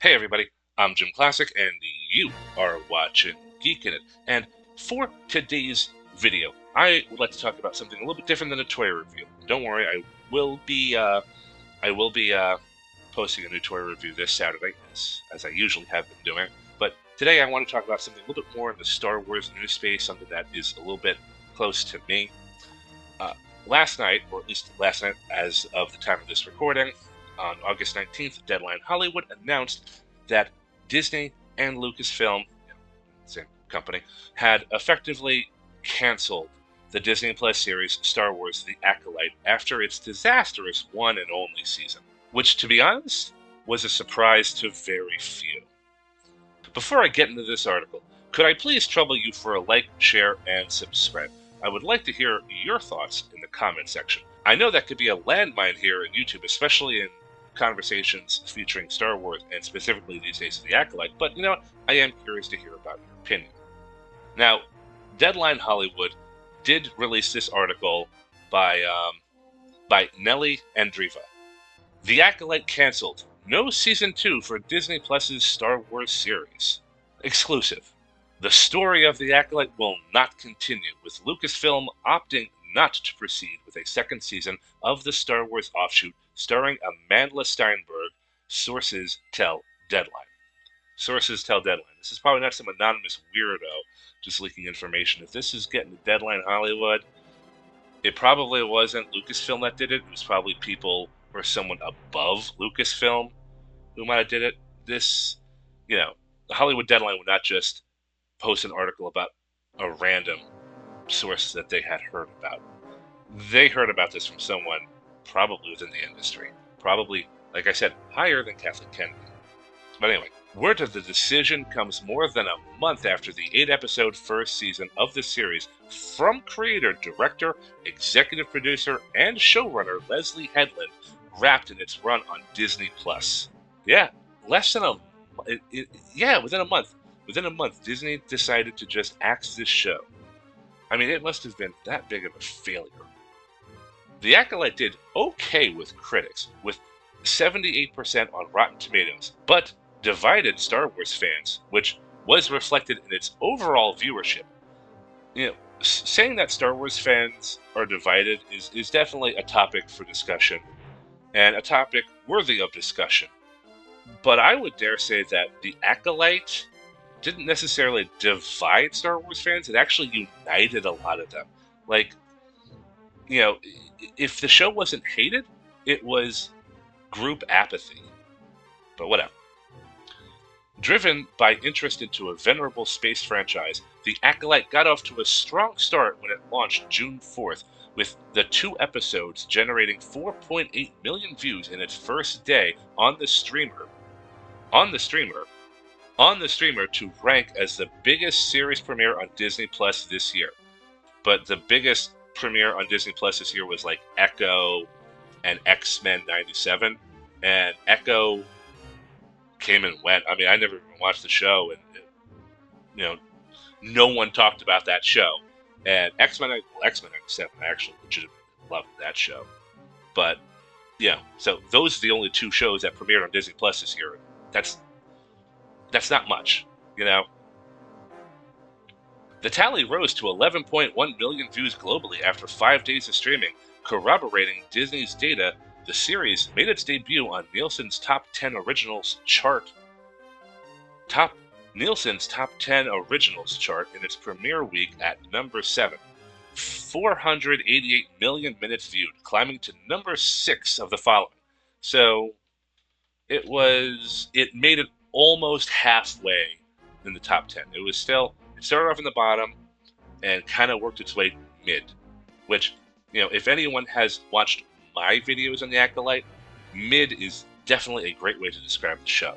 Hey everybody, I'm JimClassic and you are watching Geekin. And for today's video, I would like to talk about something a little bit different than a toy review. Don't worry, I will be posting a new toy review this Saturday, as I usually have been doing. But today I want to talk about something a little bit more in the Star Wars news space, something that is a little bit close to me. Last night, or at least last night as of the time of this recording, on August 19th, Deadline Hollywood announced that Disney and Lucasfilm, same company, had effectively canceled the Disney Plus series Star Wars The Acolyte after its disastrous one and only season, which, to be honest, was a surprise to very few. Before I get into this article, could I please trouble you for a like, share, and subscribe? I would like to hear your thoughts in the comment section. I know that could be a landmine here in YouTube, especially in conversations featuring Star Wars and specifically these days The Acolyte, but you know what? I am curious to hear about your opinion. Now, Deadline Hollywood did release this article by Nelly Andriva. The Acolyte canceled. No Season 2 for Disney Plus's Star Wars series. Exclusive. The story of The Acolyte will not continue, with Lucasfilm opting not to proceed with a second season of the Star Wars offshoot starring Amanda Steinberg, sources tell Deadline. Sources tell Deadline. This is probably not some anonymous weirdo just leaking information. If this is getting to Deadline Hollywood, it probably wasn't Lucasfilm that did it. It was probably people or someone above Lucasfilm who might have did it. This, the Hollywood Deadline would not just post an article about a random source that they had heard about. They heard about this from someone probably within the industry. Probably, like I said, higher than Kathleen Kennedy. But anyway, word of the decision comes more than a month after the 8-episode first season of the series from creator, director, executive producer, and showrunner Leslie Headland wrapped in its run on Disney Plus. Yeah, within a month. Within a month, Disney decided to just axe this show. I mean, it must have been that big of a failure. The Acolyte did okay with critics, with 78% on Rotten Tomatoes, but divided Star Wars fans, which was reflected in its overall viewership. Saying that Star Wars fans are divided is definitely a topic for discussion, and a topic worthy of discussion. But I would dare say that The Acolyte didn't necessarily divide Star Wars fans. It actually united a lot of them. If the show wasn't hated, it was group apathy. But whatever. Driven by interest into a venerable space franchise, The Acolyte got off to a strong start when it launched June 4th, with the 2 episodes generating 4.8 million views in its first day on the streamer to rank as the biggest series premiere on Disney Plus this year. But the biggest premiere on Disney Plus this year was like Echo and X-Men 97, and Echo came and went. I mean, I never even watched the show, and no one talked about that show. And X-Men 97, I actually legitimately loved that show. But so those are the only 2 shows that premiered on Disney Plus this year. That's not much, The tally rose to 11.1 million views globally after 5 days of streaming, corroborating Disney's data. The series made its debut on Nielsen's Top 10 Originals chart. Nielsen's Top 10 Originals chart in its premiere week at number 7. 488 million minutes viewed, climbing to number 6 of the following. So it made it almost halfway in the top 10. It started off in the bottom and kind of worked its way mid, which, if anyone has watched my videos on The Acolyte, mid is definitely a great way to describe the show.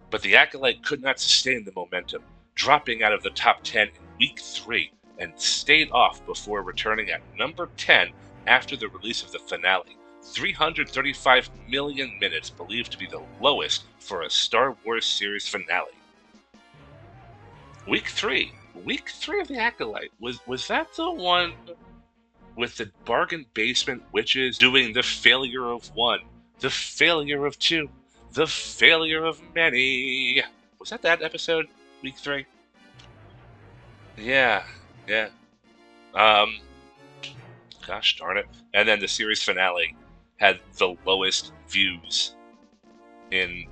But The Acolyte could not sustain the momentum, dropping out of the top 10 in week 3 and stayed off before returning at number 10 after the release of the finale. 335 million minutes, believed to be the lowest for a Star Wars series finale. Week 3 of The Acolyte, was that the one with the bargain basement witches doing the failure of 1, the failure of 2, The failure of many. Was that episode? Week 3? Yeah. Gosh darn it. And then the series finale had the lowest views in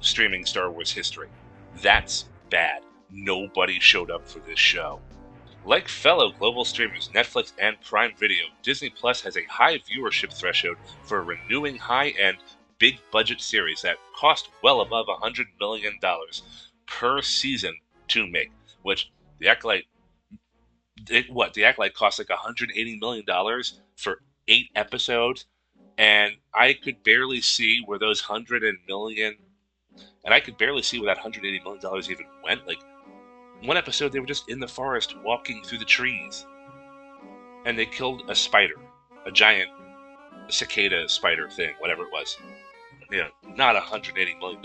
streaming Star Wars history. That's bad. Nobody showed up for this show. Like fellow global streamers Netflix and Prime Video, Disney Plus has a high viewership threshold for renewing high-end, big-budget series that cost well above $100 million per season to make, which the Acolyte cost like $180 million for 8 episodes, and I could barely see where those $180 million even went. Like, one episode, they were just in the forest walking through the trees, and they killed a spider, a giant cicada spider thing, whatever it was. Not $180 million.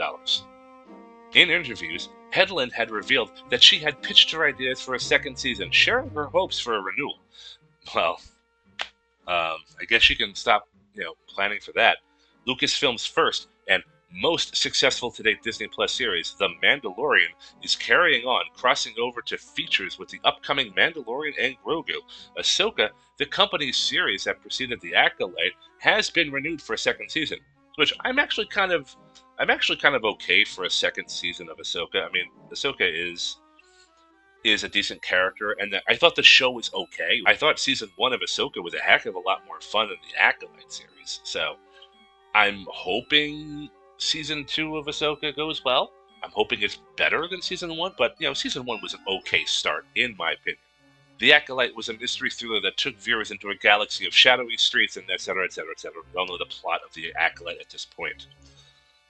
In interviews, Headland had revealed that she had pitched her ideas for a second season, sharing her hopes for a renewal. Well, I guess she can stop, planning for that. Lucasfilm's first and most successful to date Disney Plus series, The Mandalorian, is carrying on, crossing over to features with the upcoming Mandalorian and Grogu. Ahsoka, the company's series that preceded The Acolyte, has been renewed for a second season, which I'm actually kind of okay for a second season of Ahsoka. I mean, Ahsoka is a decent character, and I thought the show was okay. I thought season 1 of Ahsoka was a heck of a lot more fun than the Acolyte series, so I'm hoping season 2 of Ahsoka goes well. I'm hoping it's better than season 1, but season 1 was an okay start, in my opinion. The Acolyte was a mystery thriller that took viewers into a galaxy of shadowy streets and etc., etc., etc. We all know the plot of the Acolyte at this point.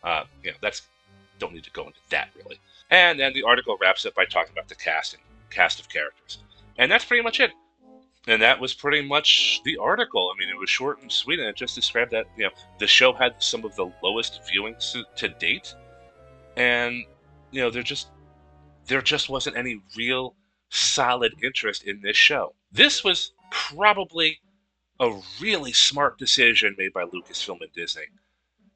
Don't need to go into that, really. And then the article wraps up by talking about the cast of characters. And that's pretty much it. And that was pretty much the article. I mean, it was short and sweet, and it just described that, the show had some of the lowest viewings to date. And, there just wasn't any real solid interest in this show. This was probably a really smart decision made by Lucasfilm and Disney.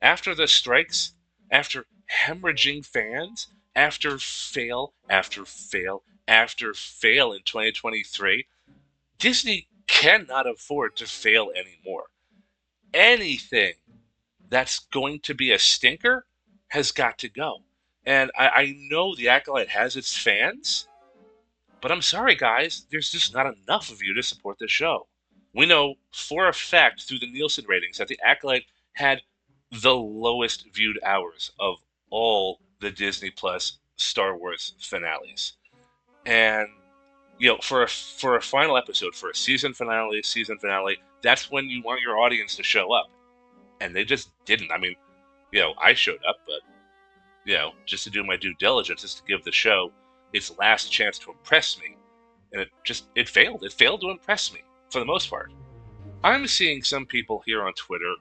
After the strikes, after hemorrhaging fans, after fail after fail after fail in 2023, Disney cannot afford to fail anymore. Anything that's going to be a stinker has got to go. And I know the Acolyte has its fans, but I'm sorry, guys, there's just not enough of you to support the show. We know for a fact through the Nielsen ratings that the Acolyte had the lowest viewed hours of all the Disney Plus Star Wars finales. And for a final episode, for a season finale, that's when you want your audience to show up. And they just didn't. I mean, I showed up, but, just to do my due diligence, just to give the show its last chance to impress me. And it failed. It failed to impress me, for the most part. I'm seeing some people here on Twitter,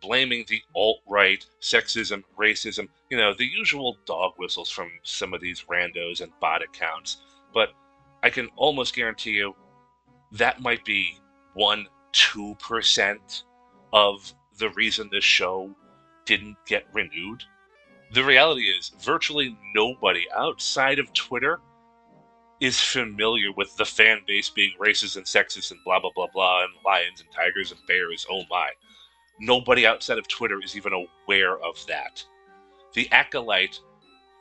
blaming the alt-right, sexism, racism, the usual dog whistles from some of these randos and bot accounts. But I can almost guarantee you that might be 1-2% of the reason this show didn't get renewed. The reality is, virtually nobody outside of Twitter is familiar with the fan base being racist and sexist and blah, blah, blah, blah, and lions and tigers and bears, oh my. Nobody outside of Twitter is even aware of that. The Acolyte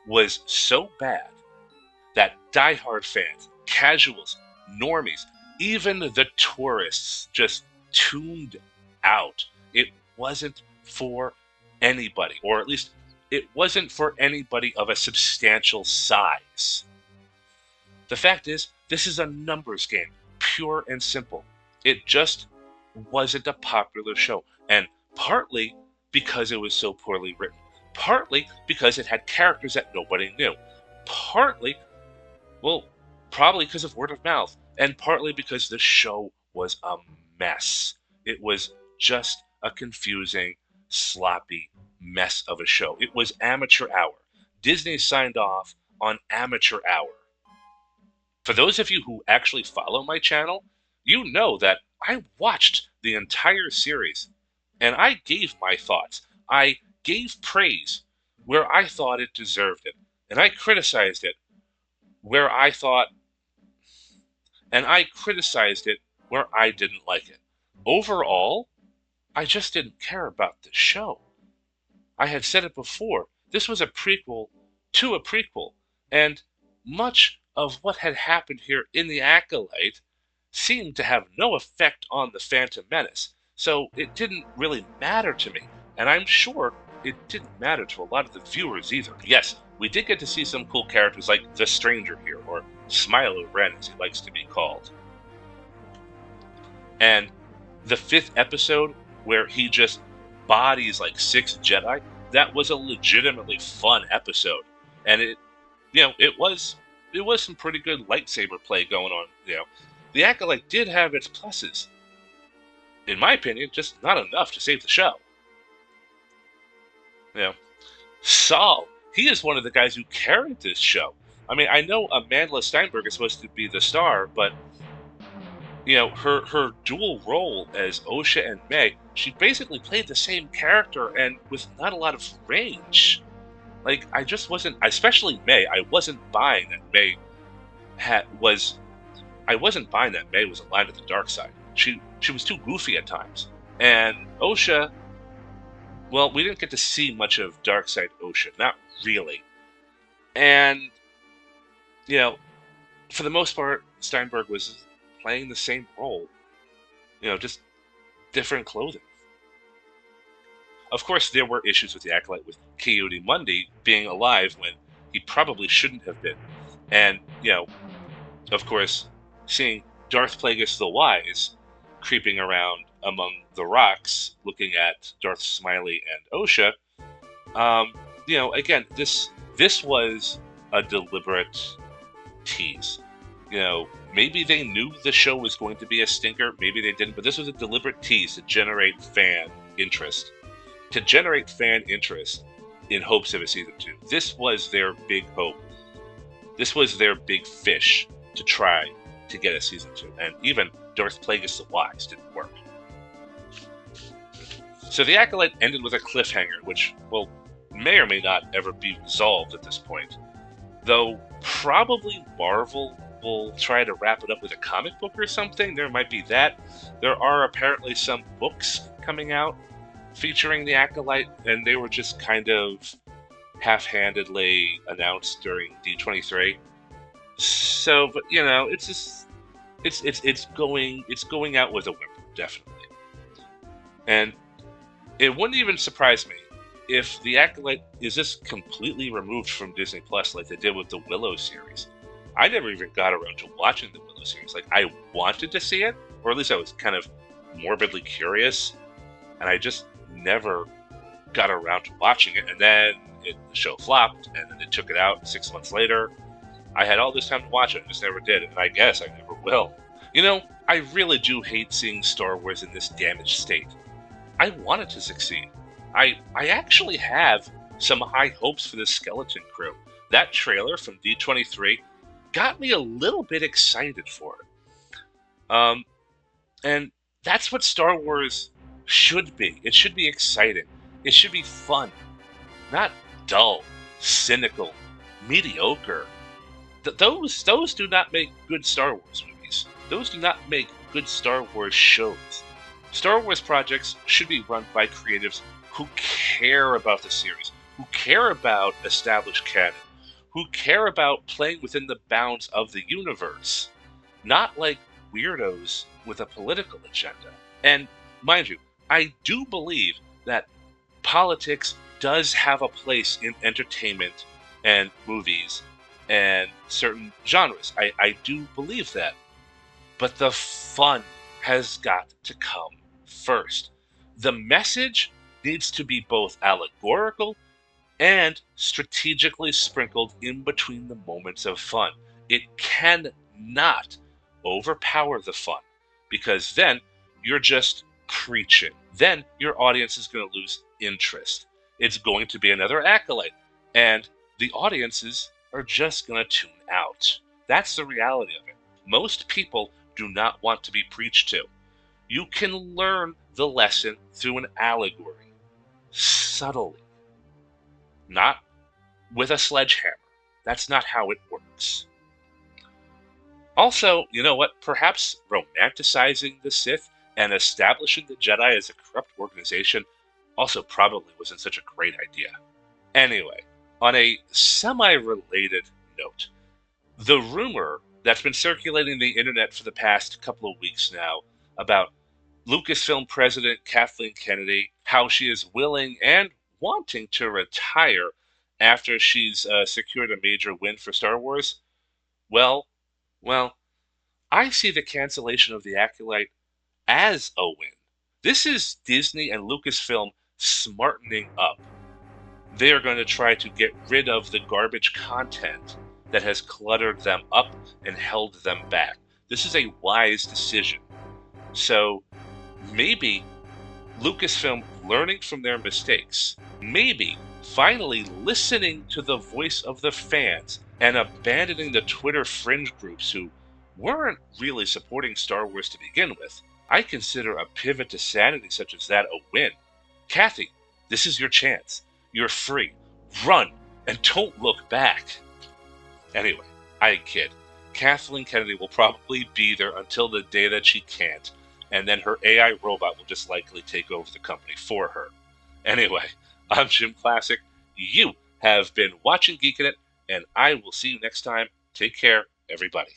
was so bad that diehard fans, casuals, normies, even the tourists just tuned out. It wasn't for anybody, or at least it wasn't for anybody of a substantial size. The fact is, this is a numbers game, pure and simple. It just wasn't a popular show, and partly because it was so poorly written, partly because it had characters that nobody knew, partly, probably because of word of mouth, and partly because the show was a mess. It was just a confusing, sloppy mess of a show. It was amateur hour. Disney signed off on amateur hour. For those of you who actually follow my channel, you know that I watched the entire series, and I gave my thoughts. I gave praise where I thought it deserved it, and I criticized it where I thought, and I criticized it where I didn't like it. Overall, I just didn't care about the show. I had said it before, this was a prequel to a prequel, and much of what had happened here in The Acolyte seemed to have no effect on the Phantom Menace, so it didn't really matter to me, and I'm sure it didn't matter to a lot of the viewers either. Yes, we did get to see some cool characters like the Stranger here, or Smilo Ren as he likes to be called. And the 5th episode, where he just bodies like 6 Jedi, that was a legitimately fun episode. And it was some pretty good lightsaber play going on. The Acolyte did have its pluses. In my opinion, just not enough to save the show. Saul, he is one of the guys who carried this show. I mean, I know Amandla Steinberg is supposed to be the star, but her dual role as Osha and May, she basically played the same character and with not a lot of range. Like, I just wasn't, especially May, I wasn't buying that May was aligned with the dark side. She was too goofy at times. And Osha, well, we didn't get to see much of dark side Osha, not really. And, for the most part, Steinberg was playing the same role, just different clothing. Of course, there were issues with the Acolyte, with Coyote-Mundi being alive when he probably shouldn't have been. And, of course, seeing Darth Plagueis the Wise creeping around among the rocks, looking at Darth Smiley and Osha, again, this was a deliberate tease. Maybe they knew the show was going to be a stinker, maybe they didn't, but this was a deliberate tease to generate fan interest. In hopes of a season 2. This was their big hope. This was their big fish to try to get a season 2. And even Darth Plagueis the Wise didn't work. So the Acolyte ended with a cliffhanger, which, well, may or may not ever be resolved at this point. Though probably Marvel will try to wrap it up with a comic book or something. There might be that. There are apparently some books coming out featuring the Acolyte, and they were just kind of half-handedly announced during D23. So, but it's going out with a whimper, definitely. And it wouldn't even surprise me if the Acolyte is just completely removed from Disney Plus, like they did with the Willow series. I never even got around to watching the Willow series. Like, I wanted to see it, or at least I was kind of morbidly curious, and I just never got around to watching it. And then the show flopped, and then they took it out 6 months later. I had all this time to watch it, and just never did, and I guess I never will. I really do hate seeing Star Wars in this damaged state. I want it to succeed. I actually have some high hopes for the Skeleton Crew. That trailer from D23 got me a little bit excited for it. And that's what Star Wars should be. It should be exciting. It should be fun. Not dull, cynical, mediocre. Those do not make good Star Wars movies. Those do not make good Star Wars shows. Star Wars projects should be run by creatives who care about the series, who care about established canon, who care about playing within the bounds of the universe, not like weirdos with a political agenda. And mind you, I do believe that politics does have a place in entertainment and movies and certain genres. I do believe that. But the fun has got to come first. The message needs to be both allegorical and strategically sprinkled in between the moments of fun. It cannot overpower the fun, because then you're just preaching. Then your audience is going to lose interest. It's going to be another Acolyte, and the audiences are just going to tune out. That's the reality of it. Most people do not want to be preached to. You can learn the lesson through an allegory, subtly. not with a sledgehammer. That's not how it works. Also, you know what? Perhaps romanticizing the Sith and establishing the Jedi as a corrupt organization also probably wasn't such a great idea. Anyway, on a semi-related note, the rumor that's been circulating the internet for the past couple of weeks now about Lucasfilm president Kathleen Kennedy, how she is willing and wanting to retire after she's secured a major win for Star Wars, well, well, I see the cancellation of the Acolyte as a win. This is Disney and Lucasfilm smartening up. They are going to try to get rid of the garbage content that has cluttered them up and held them back. This is a wise decision. So maybe Lucasfilm learning from their mistakes, maybe finally listening to the voice of the fans and abandoning the Twitter fringe groups who weren't really supporting Star Wars to begin with. I consider a pivot to sanity such as that a win. Kathy, this is your chance. You're free. Run and don't look back. Anyway, I kid. Kathleen Kennedy will probably be there until the day that she can't, and then her AI robot will just likely take over the company for her. Anyway, I'm JimClassic. You have been watching Geekin' It, and I will see you next time. Take care, everybody.